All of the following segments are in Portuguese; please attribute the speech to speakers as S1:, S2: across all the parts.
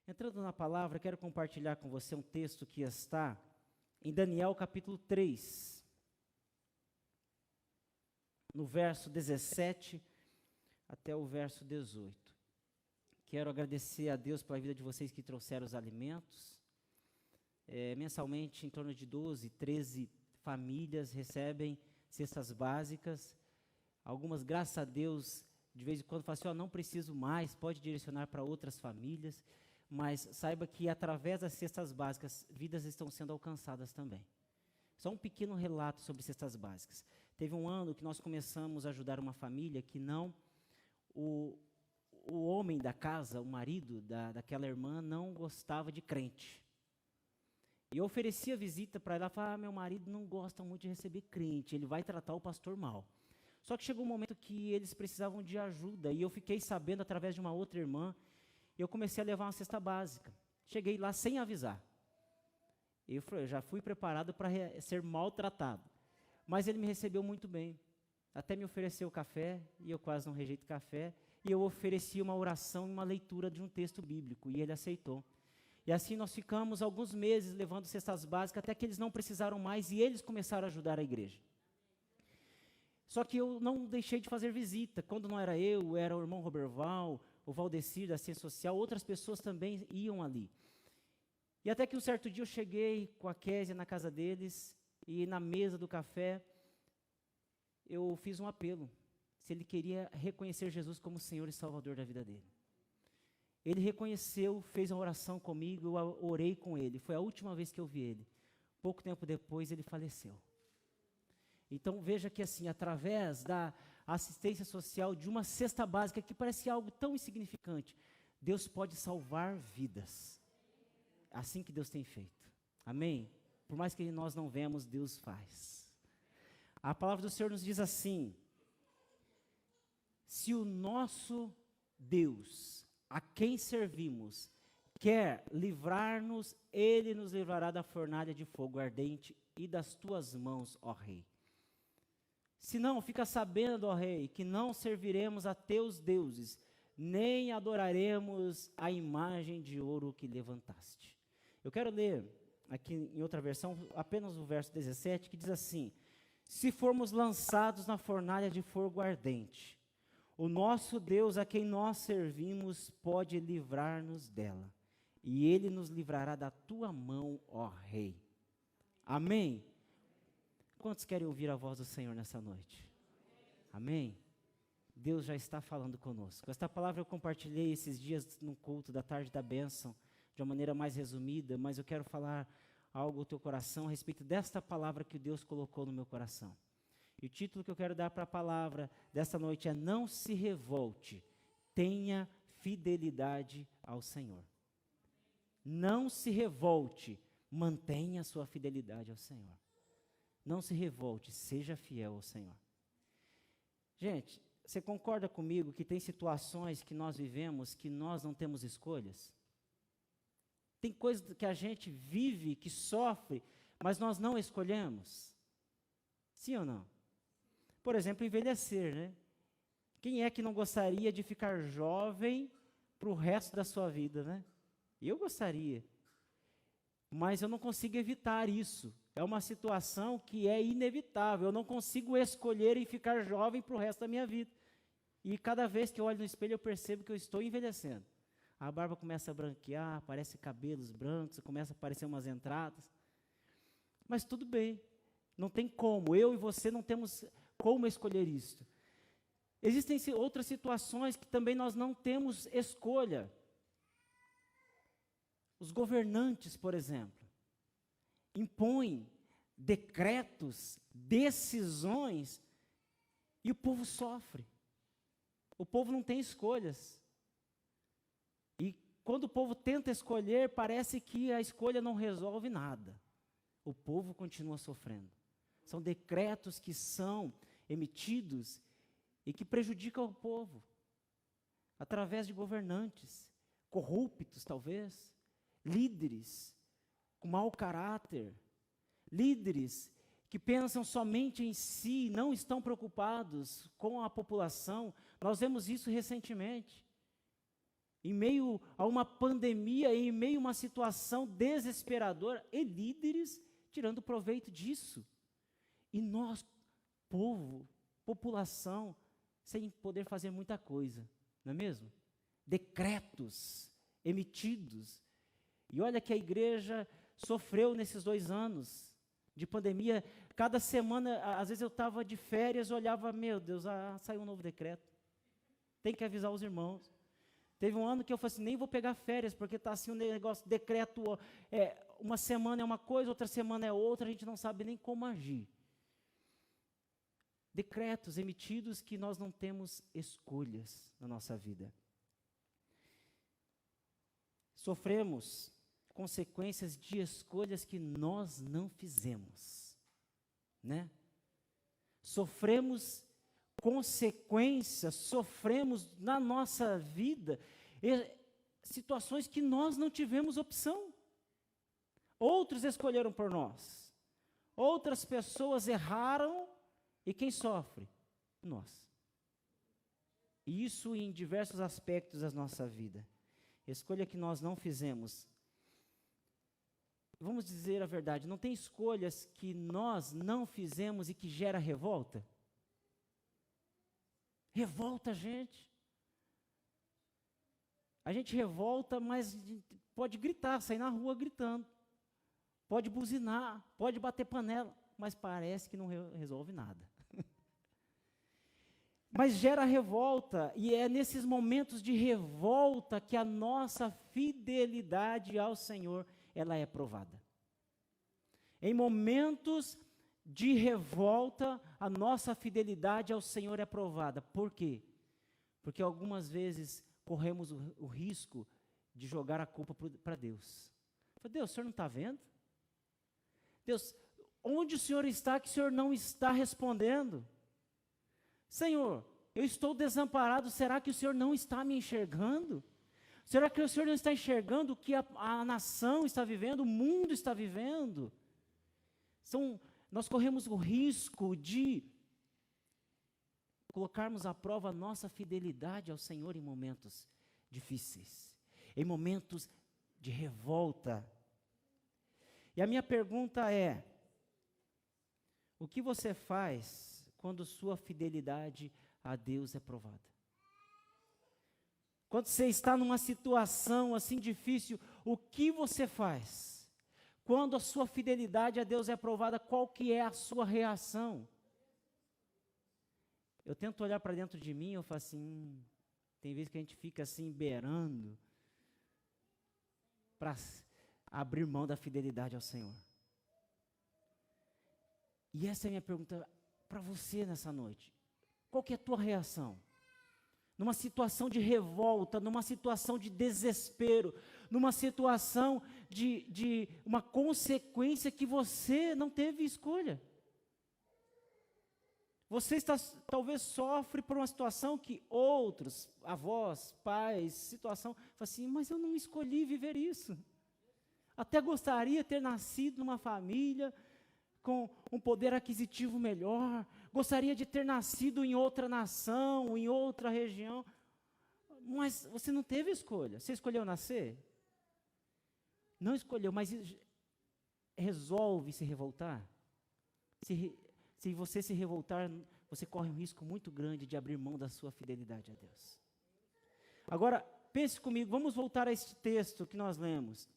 S1: Entrando na palavra, quero compartilhar com você um texto que está em Daniel capítulo 3, no verso 17 até o verso 18. Quero agradecer a Deus pela vida de vocês que trouxeram os alimentos. Mensalmente, em torno de 12, 13 famílias recebem cestas básicas. Algumas, graças a Deus, de vez em quando falam assim, não preciso mais, pode direcionar para outras famílias. Mas saiba que através das cestas básicas, vidas estão sendo alcançadas também. Só um pequeno relato sobre cestas básicas. Teve um ano que nós começamos a ajudar uma família que o homem da casa, o marido daquela irmã, não gostava de crente. E eu oferecia visita para ela, falava, meu marido não gosta muito de receber crente, ele vai tratar o pastor mal. Só que chegou um momento que eles precisavam de ajuda, e eu fiquei sabendo através de uma outra irmã, e eu comecei a levar uma cesta básica. Cheguei lá sem avisar. Eu já fui preparado para ser maltratado. Mas ele me recebeu muito bem. Até me ofereceu café, e eu quase não rejeito café. E eu ofereci uma oração e uma leitura de um texto bíblico, e ele aceitou. E assim nós ficamos alguns meses levando cestas básicas, até que eles não precisaram mais, e eles começaram a ajudar a igreja. Só que eu não deixei de fazer visita. Quando não era eu, era o irmão Roberval, o Valdecir da Ciência Social, outras pessoas também iam ali. E até que um certo dia eu cheguei com a Késia na casa deles, e na mesa do café, eu fiz um apelo, se ele queria reconhecer Jesus como Senhor e Salvador da vida dele. Ele reconheceu, fez uma oração comigo, eu orei com ele, foi a última vez que eu vi ele. Pouco tempo depois ele faleceu. Então veja que assim, através da assistência social de uma cesta básica, que parece algo tão insignificante, Deus pode salvar vidas. Assim que Deus tem feito. Amém? Por mais que nós não vemos, Deus faz. A palavra do Senhor nos diz assim, se o nosso Deus, a quem servimos, quer livrar-nos, Ele nos livrará da fornalha de fogo ardente e das tuas mãos, ó Rei. Se não, fica sabendo, ó Rei, que não serviremos a teus deuses, nem adoraremos a imagem de ouro que levantaste. Eu quero ler aqui em outra versão, apenas o verso 17, que diz assim, se formos lançados na fornalha de fogo ardente, o nosso Deus a quem nós servimos pode livrar-nos dela, e Ele nos livrará da tua mão, ó Rei. Amém? Quantos querem ouvir a voz do Senhor nessa noite? Amém? Deus já está falando conosco. Esta palavra eu compartilhei esses dias no culto da tarde da bênção, de uma maneira mais resumida, mas eu quero falar algo ao teu coração a respeito desta palavra que Deus colocou no meu coração. E o título que eu quero dar para a palavra desta noite é não se revolte, tenha fidelidade ao Senhor. Não se revolte, mantenha a sua fidelidade ao Senhor. Não se revolte, seja fiel ao Senhor. Gente, você concorda comigo que tem situações que nós vivemos que nós não temos escolhas? Tem coisas que a gente vive, que sofre, mas nós não escolhemos? Sim ou não? Por exemplo, envelhecer, né? Quem é que não gostaria de ficar jovem para o resto da sua vida, né? Eu gostaria. Mas eu não consigo evitar isso. É uma situação que é inevitável. Eu não consigo escolher e ficar jovem para o resto da minha vida. E cada vez que eu olho no espelho, eu percebo que eu estou envelhecendo. A barba começa a branquear, aparecem cabelos brancos, começa a aparecer umas entradas. Mas tudo bem. Não tem como. Eu e você não temos como escolher isso. Existem outras situações que também nós não temos escolha. Os governantes, por exemplo, impõem decretos, decisões, e o povo sofre. O povo não tem escolhas. E quando o povo tenta escolher, parece que a escolha não resolve nada. O povo continua sofrendo. São decretos que são emitidos e que prejudicam o povo. Através de governantes, corruptos talvez, líderes com mau caráter, líderes que pensam somente em si, não estão preocupados com a população. Nós vemos isso recentemente. em meio a uma pandemia, em meio a uma situação desesperadora, e líderes tirando proveito disso. E nós, povo, população, sem poder fazer muita coisa, não é mesmo? Decretos emitidos. E olha que a igreja sofreu nesses 2 anos de pandemia. Cada semana, às vezes eu estava de férias, olhava, meu Deus, saiu um novo decreto. Tem que avisar os irmãos. Teve um ano que eu falei assim, nem vou pegar férias, porque está assim um negócio, decreto, uma semana é uma coisa, outra semana é outra, a gente não sabe nem como agir. Decretos emitidos que nós não temos escolhas na nossa vida. Sofremos consequências de escolhas que nós não fizemos, né? Sofremos consequências, sofremos na nossa vida situações que nós não tivemos opção. Outros escolheram por nós. Outras pessoas erraram e quem sofre? Nós. E isso em diversos aspectos da nossa vida. Escolha que nós não fizemos. Vamos dizer a verdade, não tem escolhas que nós não fizemos e que gera revolta? Revolta a gente. A gente revolta, mas pode gritar, sair na rua gritando. Pode buzinar, pode bater panela, mas parece que não resolve nada. Mas gera revolta, e é nesses momentos de revolta que a nossa fidelidade ao Senhor, ela é provada. Em momentos de revolta, a nossa fidelidade ao Senhor é provada. Por quê? Porque algumas vezes corremos o risco de jogar a culpa para Deus. Deus, o Senhor não está vendo? Deus, onde o Senhor está que o Senhor não está respondendo? Senhor, eu estou desamparado, será que o Senhor não está me enxergando? Será que o Senhor não está enxergando o que a nação está vivendo, o mundo está vivendo? Nós corremos o risco de colocarmos à prova a nossa fidelidade ao Senhor em momentos difíceis, em momentos de revolta. E a minha pergunta é, o que você faz quando sua fidelidade a Deus é provada? Quando você está numa situação assim difícil, o que você faz? Quando a sua fidelidade a Deus é provada, qual que é a sua reação? Eu tento olhar para dentro de mim, eu falo assim, tem vezes que a gente fica assim, beirando, para abrir mão da fidelidade ao Senhor. E essa é a minha pergunta para você nessa noite. Qual que é a tua reação? Numa situação de revolta, numa situação de desespero, numa situação de uma consequência que você não teve escolha. Você talvez sofre por uma situação que outros, avós, pais, situação, falam assim, mas eu não escolhi viver isso. Até gostaria de ter nascido numa família com um poder aquisitivo melhor, gostaria de ter nascido em outra nação, em outra região, mas você não teve escolha. Você escolheu nascer? Não escolheu, mas resolve se revoltar. Se você se revoltar, você corre um risco muito grande de abrir mão da sua fidelidade a Deus. Agora, pense comigo, vamos voltar a este texto que nós lemos.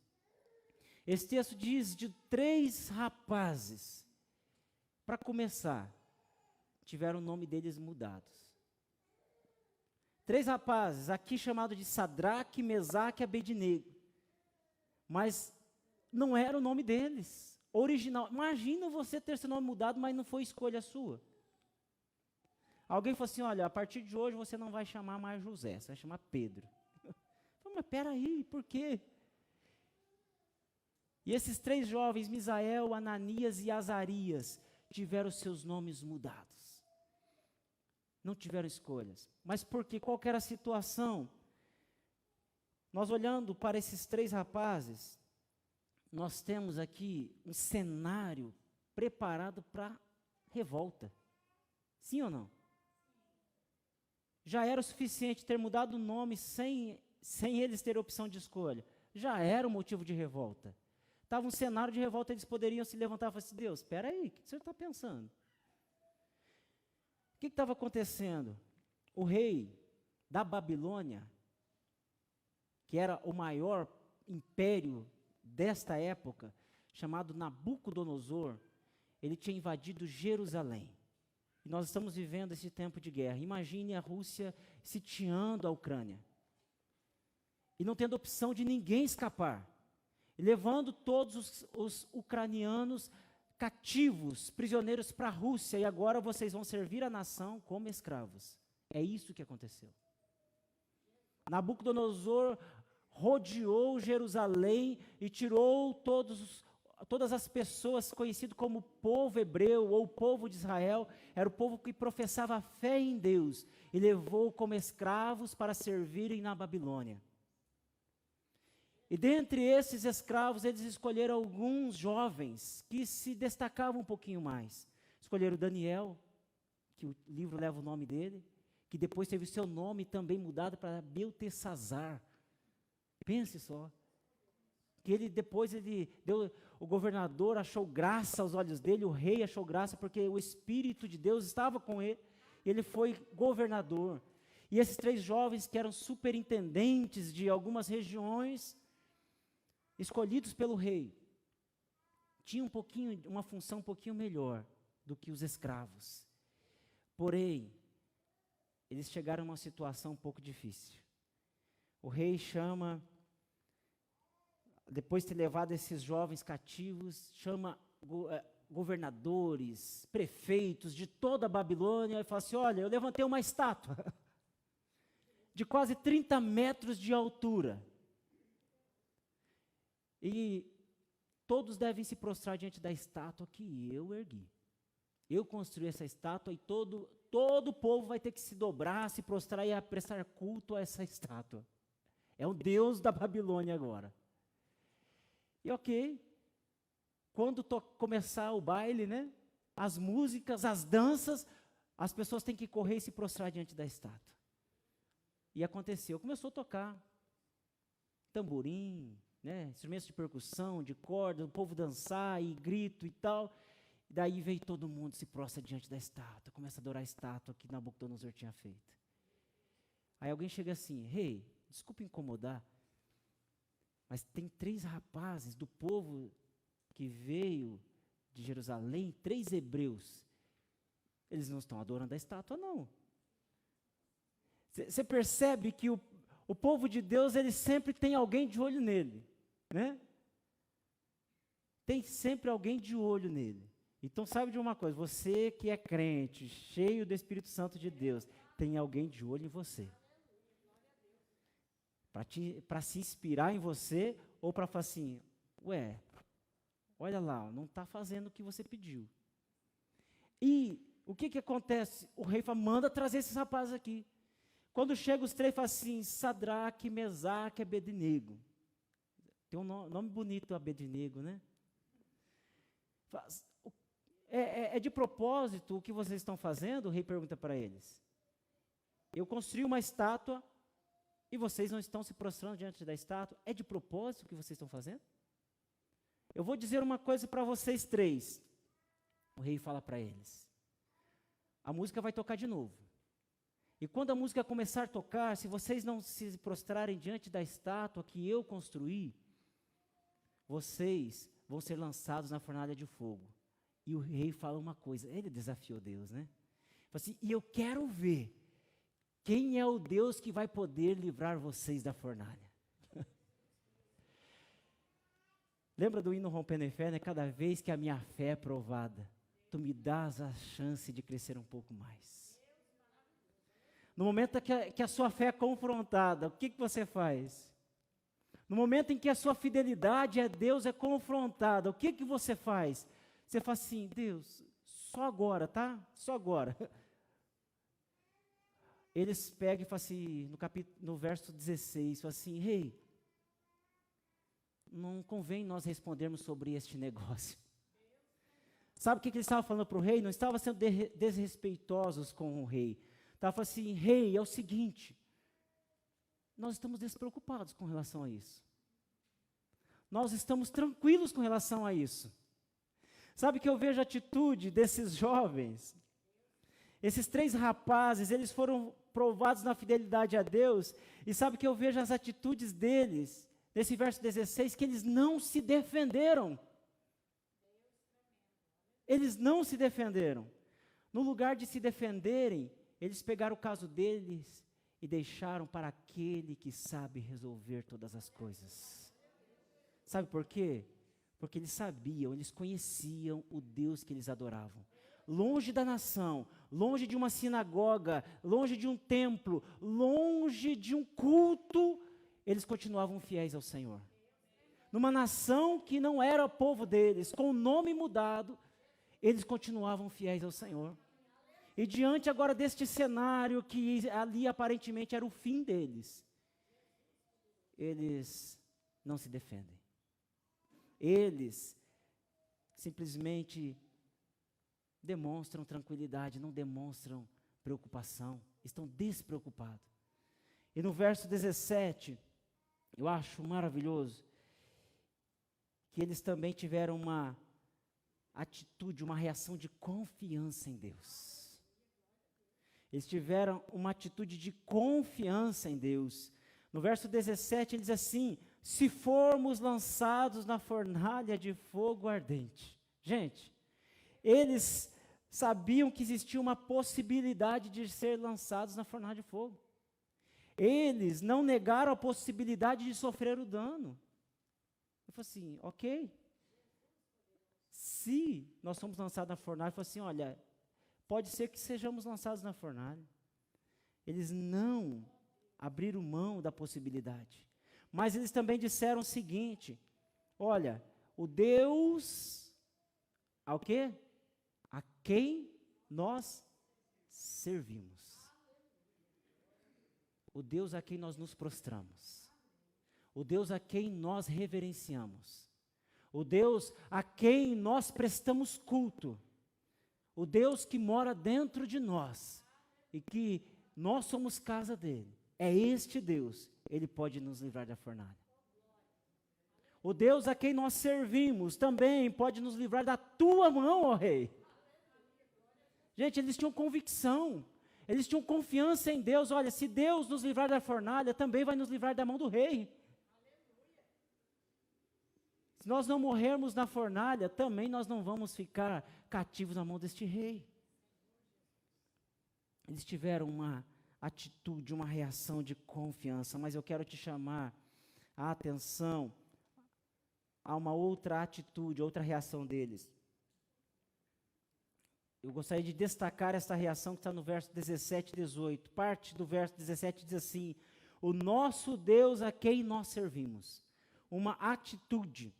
S1: Esse texto diz de 3 rapazes, para começar, tiveram o nome deles mudados. 3 rapazes, aqui chamados de Sadraque, Mesaque e Abednego. Mas não era o nome deles, original. Imagina você ter seu nome mudado, mas não foi escolha sua. Alguém falou assim, olha, a partir de hoje você não vai chamar mais José, você vai chamar Pedro. Eu falei, mas peraí, por quê? E esses 3 jovens, Misael, Ananias e Azarias, tiveram seus nomes mudados. Não tiveram escolhas. Mas por quê? Qual que era a situação? Nós olhando para esses 3 rapazes, nós temos aqui um cenário preparado para revolta. Sim ou não? Já era o suficiente ter mudado o nome sem sem eles terem opção de escolha, já era um motivo de revolta. Estava um cenário de revolta, eles poderiam se levantar e falar assim, Deus, espera aí, o que você está pensando? O que estava acontecendo? O rei da Babilônia, que era o maior império desta época, chamado Nabucodonosor, ele tinha invadido Jerusalém. E nós estamos vivendo esse tempo de guerra. Imagine a Rússia sitiando a Ucrânia. E não tendo opção de ninguém escapar. E levando todos os ucranianos cativos, prisioneiros para a Rússia. E agora vocês vão servir a nação como escravos. É isso que aconteceu. Nabucodonosor rodeou Jerusalém e tirou todas as pessoas conhecidas como povo hebreu ou povo de Israel, era o povo que professava fé em Deus, e levou como escravos para servirem na Babilônia. E dentre esses escravos, eles escolheram alguns jovens que se destacavam um pouquinho mais. Escolheram Daniel, que o livro leva o nome dele, que depois teve o seu nome também mudado para Beltesazar. Pense só. Que o governador achou graça aos olhos dele, o rei achou graça porque o Espírito de Deus estava com ele, ele foi governador. E esses 3 jovens que eram superintendentes de algumas regiões, escolhidos pelo rei, tinham uma função um pouquinho melhor do que os escravos. Porém, eles chegaram a uma situação um pouco difícil. O rei chama, depois de ter levado esses jovens cativos, chama governadores, prefeitos de toda a Babilônia e fala assim, olha, eu levantei uma estátua de quase 30 metros de altura. E todos devem se prostrar diante da estátua que eu ergui. Eu construí essa estátua e todo o povo vai ter que se dobrar, se prostrar e prestar culto a essa estátua. É o Deus da Babilônia agora. E ok, quando começar o baile, né, as músicas, as danças, as pessoas têm que correr e se prostrar diante da estátua. E aconteceu, começou a tocar tamborim, né, instrumentos de percussão, de corda, o povo dançar e grito e tal. E daí veio todo mundo, se prostra diante da estátua, começa a adorar a estátua que Nabucodonosor tinha feito. Aí alguém chega assim, rei, desculpe incomodar, mas tem 3 rapazes do povo que veio de Jerusalém, 3 hebreus, eles não estão adorando a estátua, não. Você percebe que o povo de Deus, ele sempre tem alguém de olho nele, né? Tem sempre alguém de olho nele. Então sabe de uma coisa, você que é crente, cheio do Espírito Santo de Deus, tem alguém de olho em você. Para se inspirar em você, ou para falar assim, olha lá, não está fazendo o que você pediu. E o que acontece? O rei fala, manda trazer esses rapazes aqui. Quando chega os 3, fala assim, Sadraque, Mesaque e Abednego. Tem um nome bonito, Abednego, né? É de propósito o que vocês estão fazendo? O rei pergunta para eles. Eu construí uma estátua e vocês não estão se prostrando diante da estátua? É de propósito o que vocês estão fazendo? Eu vou dizer uma coisa para vocês 3. O rei fala para eles. A música vai tocar de novo. E quando a música começar a tocar, se vocês não se prostrarem diante da estátua que eu construí, vocês vão ser lançados na fornalha de fogo. E o rei fala uma coisa, ele desafiou Deus, né? Fala assim, e eu quero ver quem é o Deus que vai poder livrar vocês da fornalha. Lembra do hino Rompendo em Fé, né? Cada vez que a minha fé é provada, tu me dás a chance de crescer um pouco mais. No momento que a sua fé é confrontada, o que você faz? No momento em que a sua fidelidade a Deus é confrontada, o que você faz? Você fala assim, Deus, só agora, tá? Só agora. Eles pegam e falam assim, no verso 16, falam assim, rei, não convém nós respondermos sobre este negócio. Sabe o que eles estavam falando para o rei? Não estavam sendo desrespeitosos com o rei. Estava falando assim, rei, é o seguinte, nós estamos despreocupados com relação a isso. Nós estamos tranquilos com relação a isso. Sabe que eu vejo a atitude desses jovens? Esses 3 rapazes, eles foram provados na fidelidade a Deus, e sabe que eu vejo as atitudes deles, nesse verso 16, que eles não se defenderam. Eles não se defenderam. No lugar de se defenderem, eles pegaram o caso deles e deixaram para aquele que sabe resolver todas as coisas. Sabe por quê? Porque eles sabiam, eles conheciam o Deus que eles adoravam. Longe da nação, longe de uma sinagoga, longe de um templo, longe de um culto, eles continuavam fiéis ao Senhor. Numa nação que não era o povo deles, com o nome mudado, eles continuavam fiéis ao Senhor. E diante agora deste cenário, que ali aparentemente era o fim deles, eles não se defendem. Eles simplesmente demonstram tranquilidade, não demonstram preocupação, estão despreocupados. E no verso 17, eu acho maravilhoso, que eles também tiveram uma atitude, uma reação de confiança em Deus. Eles tiveram uma atitude de confiança em Deus. No verso 17 ele diz assim: se formos lançados na fornalha de fogo ardente. Gente, eles sabiam que existia uma possibilidade de ser lançados na fornalha de fogo. Eles não negaram a possibilidade de sofrer o dano. Eu falei assim, ok. Se nós somos lançados na fornalha, eu falei assim, olha, pode ser que sejamos lançados na fornalha. Eles não abriram mão da possibilidade. Mas eles também disseram o seguinte, olha, o Deus, ao quê? A quem nós servimos. O Deus a quem nós nos prostramos. O Deus a quem nós reverenciamos. O Deus a quem nós prestamos culto. O Deus que mora dentro de nós e que nós somos casa dele. É este Deus, ele pode nos livrar da fornalha. O Deus a quem nós servimos também pode nos livrar da tua mão, ó Rei. Gente, eles tinham convicção, eles tinham confiança em Deus. Olha, se Deus nos livrar da fornalha, também vai nos livrar da mão do rei. Se nós não morrermos na fornalha, também nós não vamos ficar cativos na mão deste rei. Eles tiveram uma atitude, uma reação de confiança, mas eu quero te chamar a atenção a uma outra atitude, outra reação deles. Eu gostaria de destacar essa reação que está no verso 17 e 18. Parte do verso 17 diz assim: o nosso Deus a quem nós servimos. Uma atitude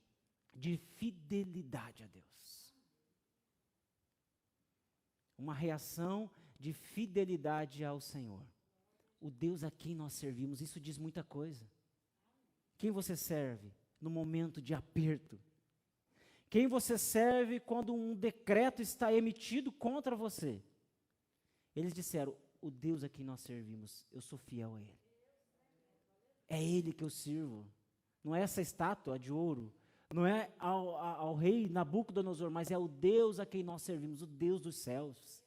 S1: de fidelidade a Deus. Uma reação de fidelidade ao Senhor. O Deus a quem nós servimos, isso diz muita coisa. Quem você serve no momento de aperto? Quem você serve quando um decreto está emitido contra você? Eles disseram, o Deus a quem nós servimos, eu sou fiel a Ele. É Ele que eu sirvo. Não é essa estátua de ouro, não é ao rei Nabucodonosor, mas é o Deus a quem nós servimos, o Deus dos céus.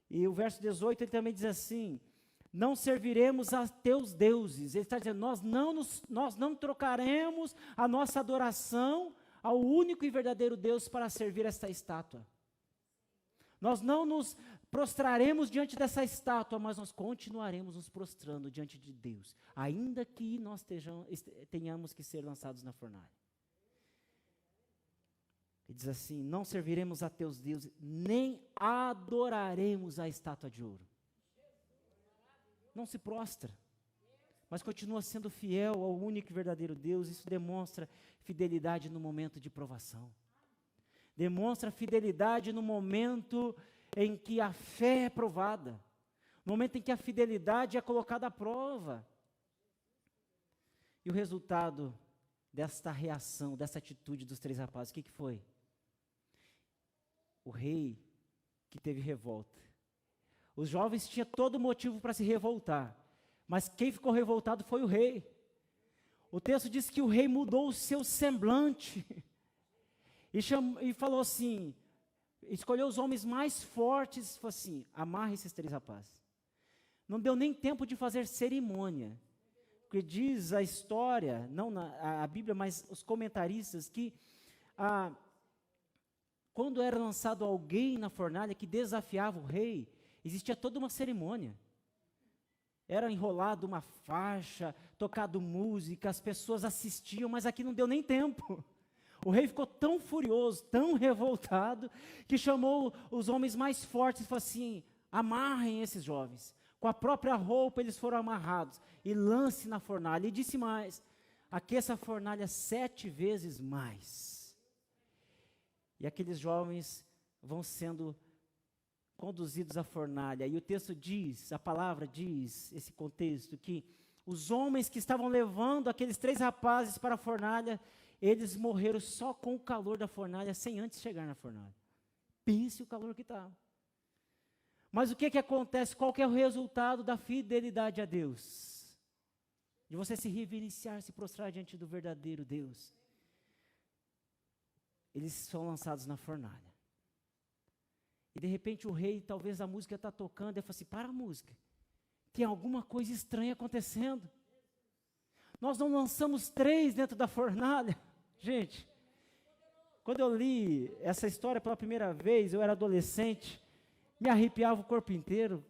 S1: E o verso 18, ele também diz assim, não serviremos a teus deuses. Ele está dizendo, nós não trocaremos a nossa adoração ao único e verdadeiro Deus para servir esta estátua. Nós não nos prostraremos diante dessa estátua, mas nós continuaremos nos prostrando diante de Deus, ainda que nós tenhamos que ser lançados na fornalha. Ele diz assim, não serviremos a teus deuses, nem adoraremos a estátua de ouro. Não se prostra, mas continua sendo fiel ao único e verdadeiro Deus. Isso demonstra fidelidade no momento de provação. Demonstra fidelidade no momento em que a fé é provada. No momento em que a fidelidade é colocada à prova. E o resultado desta reação, dessa atitude dos 3 rapazes, o que foi? O rei que teve revolta. Os jovens tinham todo motivo para se revoltar, Mas quem ficou revoltado foi o rei. O texto diz que o rei mudou o seu semblante e falou assim, escolheu os homens mais fortes, falou assim, amarre esses 3 rapazes. Não deu nem tempo de fazer cerimônia, porque diz a história, não a Bíblia, mas os comentaristas, que quando era lançado alguém na fornalha que desafiava o rei, existia toda uma cerimônia. Era enrolado uma faixa, tocado música, as pessoas assistiam, mas aqui não deu nem tempo. O rei ficou tão furioso, tão revoltado, que chamou os homens mais fortes e falou assim, amarrem esses jovens. Com a própria roupa eles foram amarrados e lance na fornalha. E disse mais, aqueça a fornalha 7 vezes mais. E aqueles jovens vão sendo conduzidos à fornalha. E o texto diz, a palavra diz, esse contexto, que os homens que estavam levando aqueles 3 rapazes para a fornalha, eles morreram só com o calor da fornalha, sem antes chegar na fornalha. Pense o calor que estava. Mas o que acontece? Qual que é o resultado da fidelidade a Deus? De você se reverenciar, se prostrar diante do verdadeiro Deus. Eles são lançados na fornalha. E de repente o rei, talvez a música está tocando, ele fala assim, para a música. Tem alguma coisa estranha acontecendo. Nós não lançamos 3 dentro da fornalha. Gente, quando eu li essa história pela primeira vez, eu era adolescente, me arrepiava o corpo inteiro,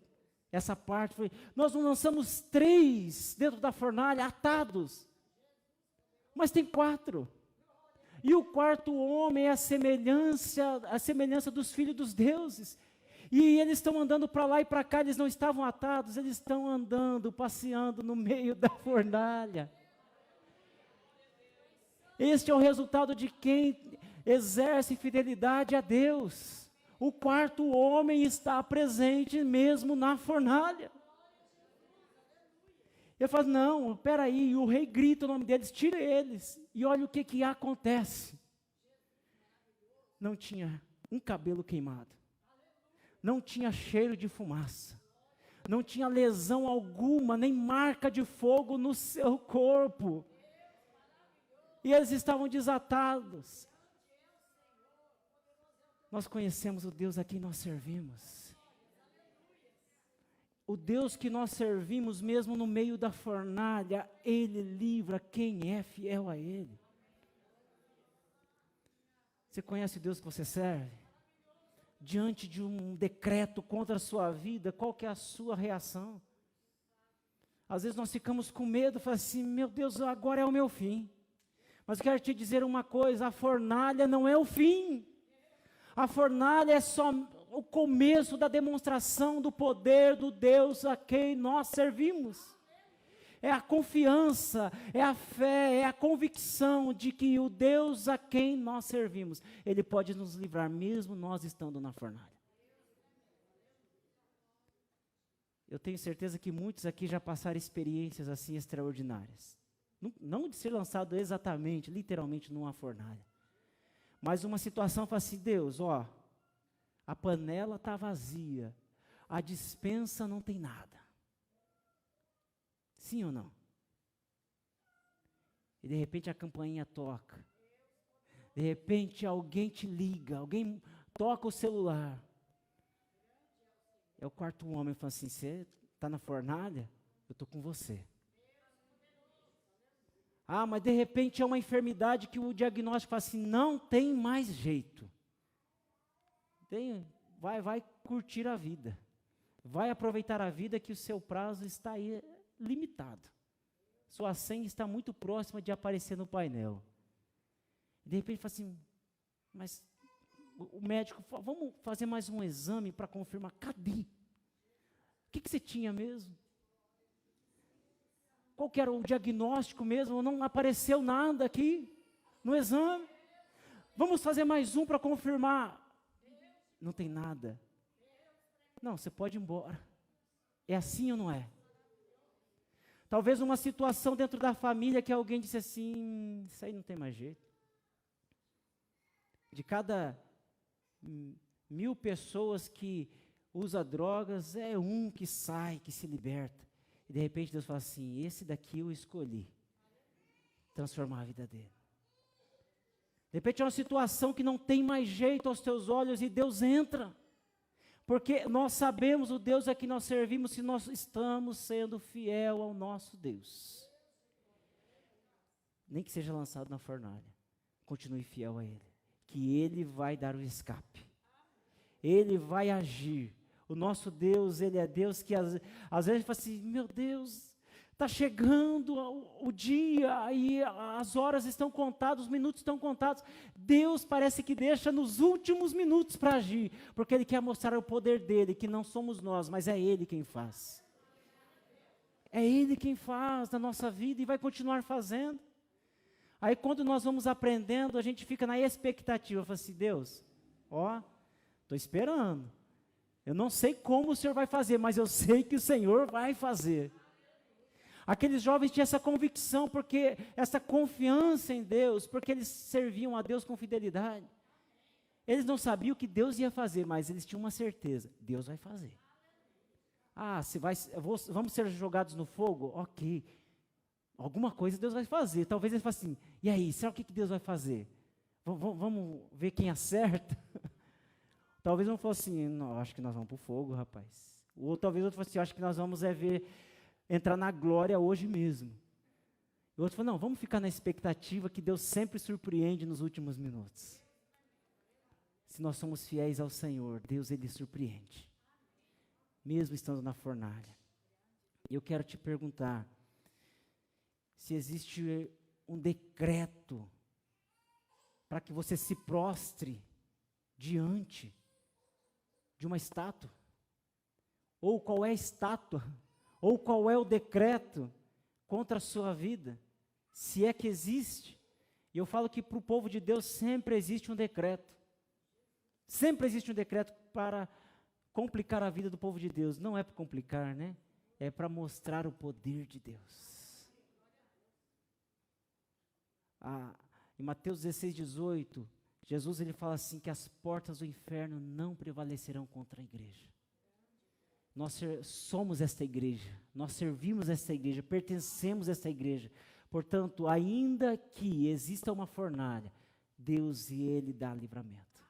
S1: essa parte, foi, nós não lançamos 3 dentro da fornalha, atados, mas tem 4, e o 4º homem é a semelhança dos filhos dos deuses, e eles estão andando para lá e para cá, eles não estavam atados, eles estão andando, passeando no meio da fornalha. Este é o resultado de quem exerce fidelidade a Deus. O 4º homem está presente mesmo na fornalha. Eu falo, não, peraí, e o rei grita o nome deles, tira eles, e olha o que acontece. Não tinha um cabelo queimado, não tinha cheiro de fumaça, não tinha lesão alguma, nem marca de fogo no seu corpo. E eles estavam desatados. Nós conhecemos o Deus a quem nós servimos. O Deus que nós servimos, mesmo no meio da fornalha, Ele livra quem é fiel a Ele. Você conhece o Deus que você serve? Diante de um decreto contra a sua vida, qual que é a sua reação? Às vezes nós ficamos com medo, falamos assim, meu Deus, agora é o meu fim. Mas eu quero te dizer uma coisa, a fornalha não é o fim. A fornalha é só o começo da demonstração do poder do Deus a quem nós servimos. É a confiança, é a fé, é a convicção de que o Deus a quem nós servimos, Ele pode nos livrar mesmo nós estando na fornalha. Eu tenho certeza que muitos aqui já passaram experiências assim extraordinárias. Não de ser lançado exatamente, literalmente numa fornalha. Mas uma situação fala assim, Deus, ó, a panela está vazia, a despensa não tem nada. Sim ou não? E de repente a campainha toca. De repente alguém te liga, alguém toca o celular. É o 4º homem, fala assim, você está na fornalha? Eu estou com você. Ah, mas de repente é uma enfermidade que o diagnóstico fala assim, não tem mais jeito. Vai curtir a vida. Vai aproveitar a vida que o seu prazo está aí limitado. Sua senha está muito próxima de aparecer no painel. De repente fala assim, mas o médico fala, vamos fazer mais um exame para confirmar, cadê? O que você tinha mesmo? Qual que era o diagnóstico mesmo? Não apareceu nada aqui no exame. Vamos fazer mais um para confirmar. Não tem nada. Não, você pode ir embora. É assim ou não é? Talvez uma situação dentro da família que alguém disse assim, isso aí não tem mais jeito. De cada 1000 pessoas que usa drogas, é um que sai, que se liberta. E de repente Deus fala assim, esse daqui eu escolhi transformar a vida dele. De repente é uma situação que não tem mais jeito aos teus olhos e Deus entra. Porque nós sabemos o Deus a que nós servimos se nós estamos sendo fiel ao nosso Deus. Nem que seja lançado na fornalha, continue fiel a Ele. Que Ele vai dar o escape. Ele vai agir. O nosso Deus, Ele é Deus que às vezes fala assim, meu Deus, está chegando o dia e as horas estão contadas, os minutos estão contados. Deus parece que deixa nos últimos minutos para agir, porque Ele quer mostrar o poder dEle, que não somos nós, mas é Ele quem faz. É Ele quem faz na nossa vida e vai continuar fazendo. Aí quando nós vamos aprendendo, a gente fica na expectativa, fala assim, Deus, estou esperando. Eu não sei como o Senhor vai fazer, mas eu sei que o Senhor vai fazer. Aqueles jovens tinham essa convicção, porque essa confiança em Deus, porque eles serviam a Deus com fidelidade. Eles não sabiam o que Deus ia fazer, mas eles tinham uma certeza, Deus vai fazer. Vamos ser jogados no fogo? Ok. Alguma coisa Deus vai fazer. Talvez eles falem assim, e aí, será o que Deus vai fazer? Vamos ver quem acerta? Talvez um fosse assim, não, acho que nós vamos para o fogo, rapaz. Ou talvez outro fosse assim, acho que nós vamos entrar na glória hoje mesmo. E outro falou, não, vamos ficar na expectativa que Deus sempre surpreende nos últimos minutos. Se nós somos fiéis ao Senhor, Deus, Ele surpreende. Mesmo estando na fornalha. E eu quero te perguntar, se existe um decreto para que você se prostre diante de uma estátua, ou qual é a estátua, ou qual é o decreto contra a sua vida, se é que existe. E eu falo que para o povo de Deus sempre existe um decreto, para complicar a vida do povo de Deus. Não é para complicar, né? É para mostrar o poder de Deus. Em Mateus 16:18, Jesus ele fala assim, que as portas do inferno não prevalecerão contra a igreja. Nós somos esta igreja, nós servimos esta igreja, pertencemos a esta igreja. Portanto, ainda que exista uma fornalha, Deus e Ele dá livramento.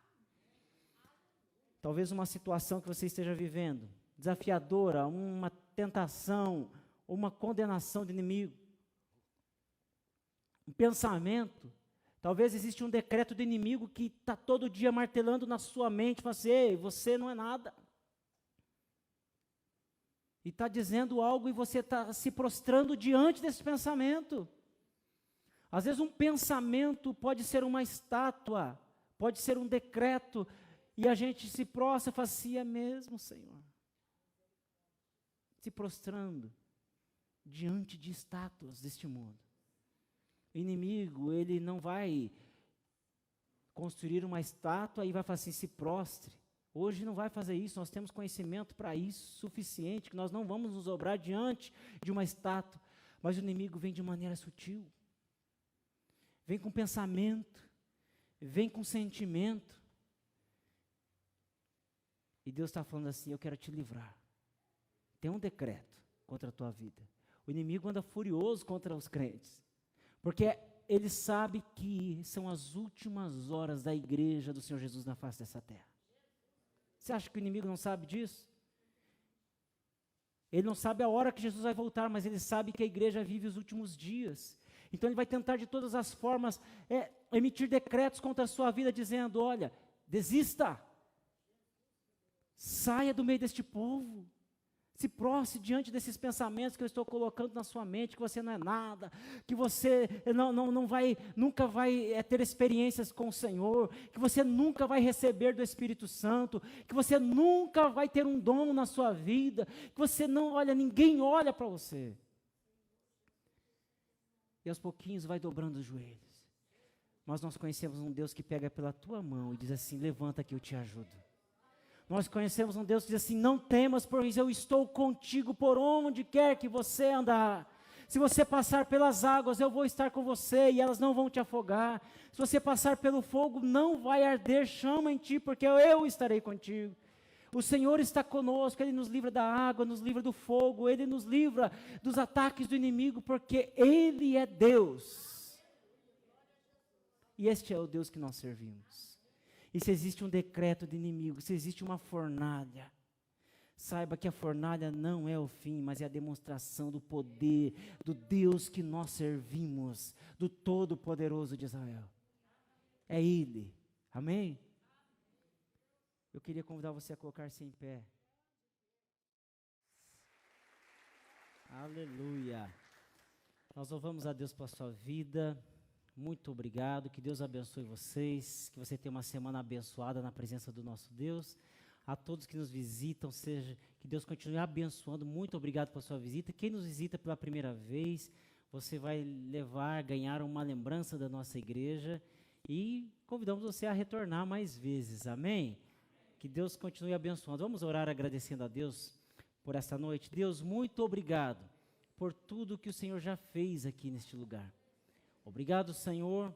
S1: Talvez uma situação que você esteja vivendo, desafiadora, uma tentação, uma condenação do inimigo, um pensamento. Talvez exista um decreto do inimigo que está todo dia martelando na sua mente, fala assim, ei, você não é nada. E está dizendo algo e você está se prostrando diante desse pensamento. Às vezes um pensamento pode ser uma estátua, pode ser um decreto, e a gente se prostra e fala assim, é mesmo, Senhor. Se prostrando diante de estátuas deste mundo. O inimigo, ele não vai construir uma estátua e vai falar assim, se prostre. Hoje não vai fazer isso, nós temos conhecimento para isso, suficiente, que nós não vamos nos dobrar diante de uma estátua. Mas o inimigo vem de maneira sutil. Vem com pensamento, vem com sentimento. E Deus está falando assim, eu quero te livrar. Tem um decreto contra a tua vida. O inimigo anda furioso contra os crentes. Porque ele sabe que são as últimas horas da igreja do Senhor Jesus na face dessa terra. Você acha que o inimigo não sabe disso? Ele não sabe a hora que Jesus vai voltar, mas ele sabe que a igreja vive os últimos dias. Então ele vai tentar de todas as formas emitir decretos contra a sua vida, dizendo, olha, desista. Saia do meio deste povo. Se prostre diante desses pensamentos que eu estou colocando na sua mente, que você não é nada, que você nunca vai ter experiências com o Senhor, que você nunca vai receber do Espírito Santo, que você nunca vai ter um dom na sua vida, que você ninguém olha para você. E aos pouquinhos vai dobrando os joelhos. Mas nós conhecemos um Deus que pega pela tua mão e diz assim, levanta que eu te ajudo. Nós conhecemos um Deus que diz assim, não temas, pois eu estou contigo por onde quer que você andar. Se você passar pelas águas, eu vou estar com você e elas não vão te afogar. Se você passar pelo fogo, não vai arder chama em ti, porque eu estarei contigo. O Senhor está conosco, Ele nos livra da água, nos livra do fogo, Ele nos livra dos ataques do inimigo, porque Ele é Deus. E este é o Deus que nós servimos. E se existe um decreto de inimigo, se existe uma fornalha, saiba que a fornalha não é o fim, mas é a demonstração do poder, do Deus que nós servimos, do Todo-Poderoso de Israel. É Ele. Amém? Eu queria convidar você a colocar-se em pé. Aleluia. Nós louvamos a Deus pela sua vida. Muito obrigado. Que Deus abençoe vocês. Que você tenha uma semana abençoada na presença do nosso Deus. A todos que nos visitam, que Deus continue abençoando. Muito obrigado pela sua visita. Quem nos visita pela primeira vez, você vai ganhar uma lembrança da nossa igreja. E convidamos você a retornar mais vezes. Amém? Que Deus continue abençoando. Vamos orar agradecendo a Deus por essa noite. Deus, muito obrigado por tudo que o Senhor já fez aqui neste lugar. Obrigado, Senhor,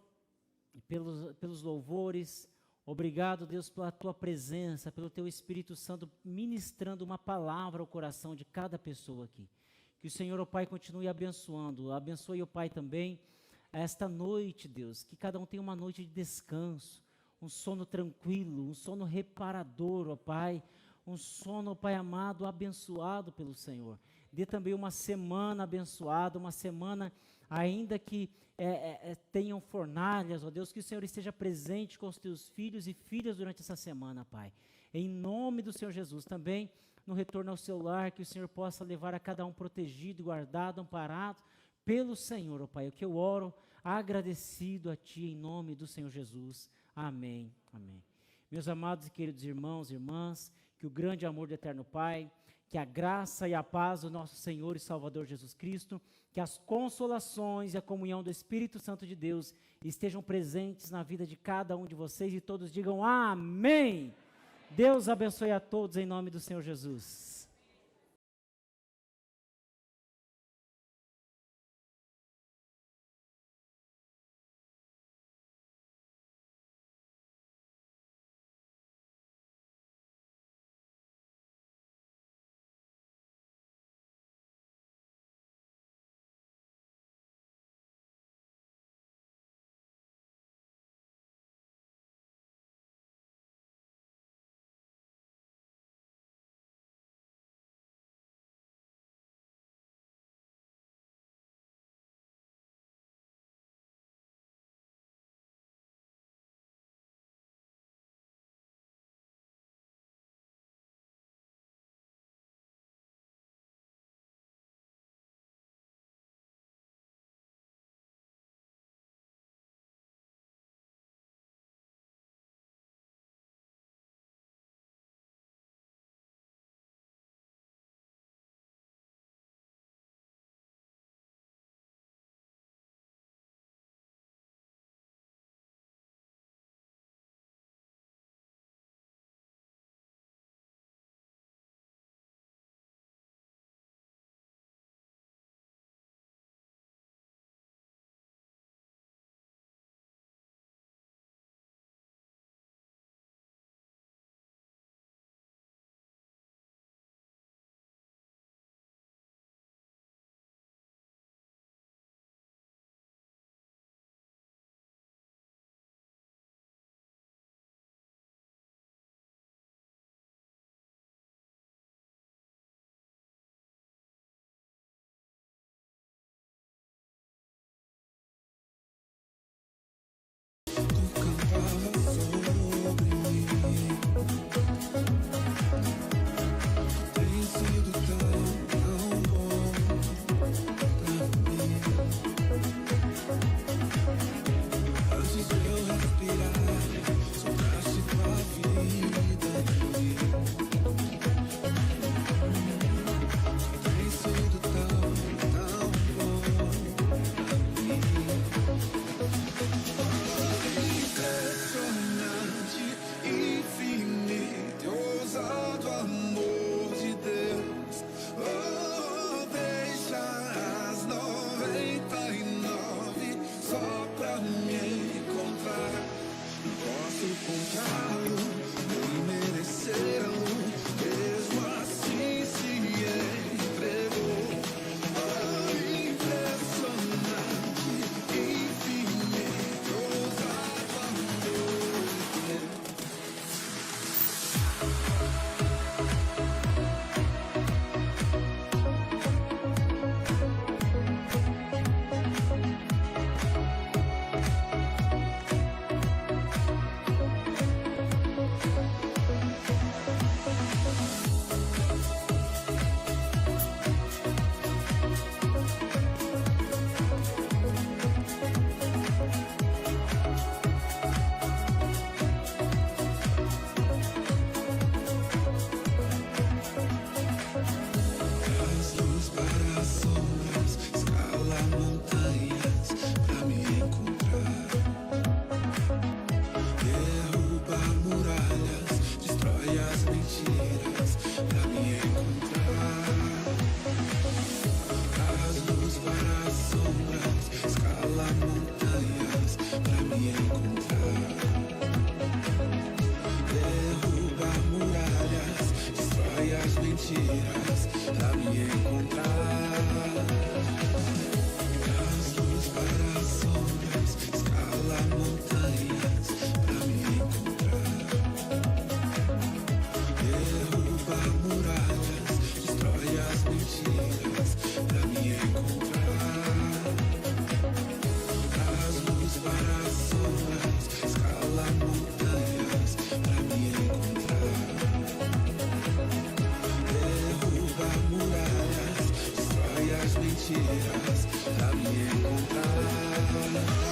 S1: pelos louvores. Obrigado, Deus, pela Tua presença, pelo Teu Espírito Santo ministrando uma palavra ao coração de cada pessoa aqui. Que o Senhor, ó Pai, continue abençoando. Abençoe, ó Pai, também esta noite, Deus. Que cada um tenha uma noite de descanso, um sono tranquilo, um sono reparador, ó Pai. Um sono, ó Pai amado, abençoado pelo Senhor. Dê também uma semana abençoada, uma semana ainda que tenham fornalhas, ó Deus, que o Senhor esteja presente com os teus filhos e filhas durante essa semana, Pai. Em nome do Senhor Jesus, também no retorno ao seu lar, que o Senhor possa levar a cada um protegido, guardado, amparado pelo Senhor, ó Pai. O que eu oro, agradecido a Ti, em nome do Senhor Jesus. Amém, amém. Meus amados e queridos irmãos e irmãs, que o grande amor do eterno Pai, que a graça e a paz do nosso Senhor e Salvador Jesus Cristo, que as consolações e a comunhão do Espírito Santo de Deus estejam presentes na vida de cada um de vocês e todos digam amém. Deus abençoe a todos em nome do Senhor Jesus.
S2: mentiras pra me encontrar.